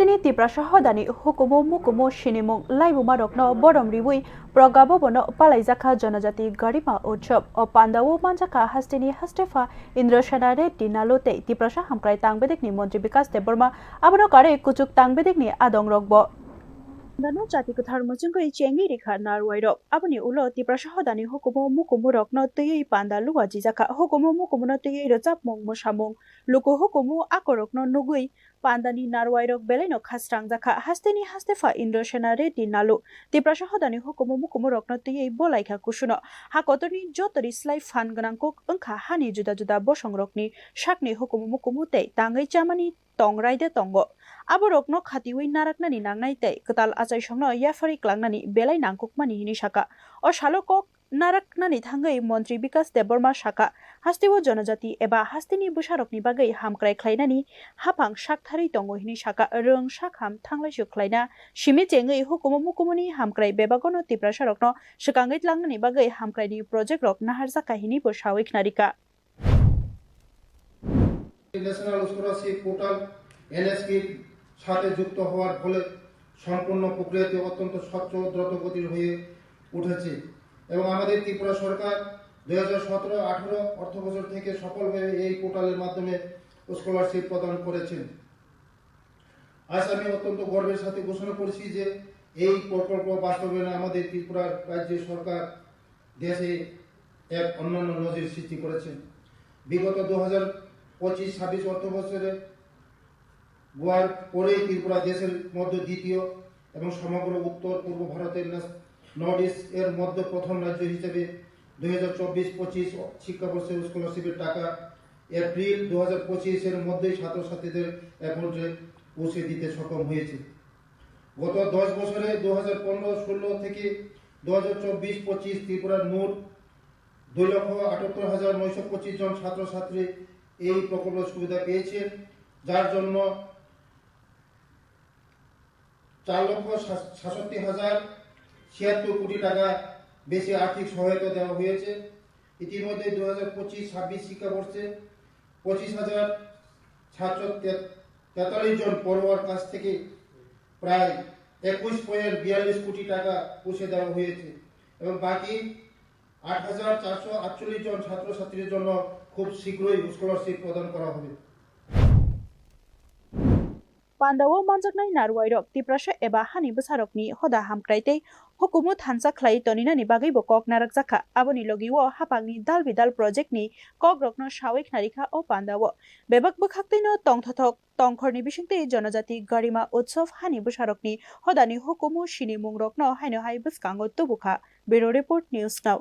Hastini tiprasha hodani hukumu mukumu shinimung laibuma rokno bodom riwui progabo bono palaizaka janajati garima utshop o pandawo manjaka Hastini Hastefa Indrashanare dinalote tiprasha hamkrai tangbedikni Montri Bikas Deborma abono kare kuchuk tangbedikni adong rokbo Dano jati kuthar muchungkoi chengi rikha narwairo aboni ulo tiprasha hodani hukumu mukumu rokno tuyui panda luwa jijaka hukumu mukumu no tuyui rojap mung musamung luku hukumu akorokno nugui pandani narwairok beleno khasrang jaka Hastini Hastefa Indrashanare dinalu tiprasha hodani hukumu mukumu rokno tuyui bolaikha kusuno hakotoni jotori slai fan ganangkok ongkha hani juda juda bosong rokni shakni hukumu mukumu tei tangai chamani tongraide tongo aborokno khatiwi naraknani nangnai tei ketal achai songno yafari klangnani belai nangkukmani hini saka o salokok naraknani thangai Montri Bikas Deborma saka Hastiwo Janajati eba Hastini busharokni bagai hamkrai khlainani hapang shakthari tongo hini saka rong shakham thanglaisu khlaina simi chengai hukumu mukumuni hamkrai bebagono tiprasharokno shkangai tlangnani bagai hamkraini project rok naharjaka hini bo shawik narika national scholarship portal এনএসপির সাথে যুক্ত হওয়ার ফলে সম্পূর্ণ প্রক্রিয়াটি অত্যন্ত স্বচ্ছ ও দ্রুতগতির হয়ে উঠেছে এবং আমাদের ত্রিপুরা সরকার 2017-18 অর্থবছর থেকে সফলভাবে এই পোর্টালের মাধ্যমে স্কলারশিপ প্রদান করেছেন। আজ আমি অত্যন্ত গর্বের সাথে ঘোষণা করছি যে এই প্রকল্প বাস্তবায়নে আমাদের ত্রিপুরা রাজ্য সরকার দেশে এক অন্যান্য নজির সৃষ্টি করেছেন। বিগত 2025-26 অর্থবছরে গোয়ার পরেই ত্রিপুরা দেশের মধ্যে দ্বিতীয় এবং সমগ্র উত্তর পূর্ব ভারতের নর্থ ইস্ট এর মধ্যে প্রথম রাজ্য হিসেবে 2024-25 শিক্ষাবর্ষে স্কলারশিপের টাকা এপ্রিল 2025 এর মধ্যেই ছাত্রছাত্রীদের অ্যাকাউন্টে পৌঁছে দিতে সক্ষম হয়েছে। গত 10 বছরে 2015-16 থেকে 2024-25 ত্রিপুরার মোট 2,78,925 জন ছাত্রছাত্রী এই প্রকল্পের সুবিধা পেয়েছেন, যার জন্য 4,66,076 কোটি টাকা বেশি আর্থিক সহায়তা দেওয়া হয়েছে। ইতিমধ্যে 2025-26 শিক্ষাবর্ষে 25,743 জন পড়ুয়ার কাছ থেকে প্রায় 21.42 কোটি টাকা পৌঁছে দেওয়া হয়েছে এবং বাকি 8,448 জন ছাত্রছাত্রীর জন্য খুব শীঘ্রই স্কলারশিপ প্রদান করা হবে। Pandawo manjaknai narwairok tiprasha eba hani besarokni hoda hamkraitei hukumu thansa khlai toninani bagai bo kok narakjaka aboni logiwo hapangni dalbidal project ni kogrokno shawik narikha o Pandawo bebak bukhaktino tongthothok tongkhorni bisingtei janajati garima utsav hani besarokni hodani hukumu shinimung rokno haino hai biskango tubukha Bureau Report News Now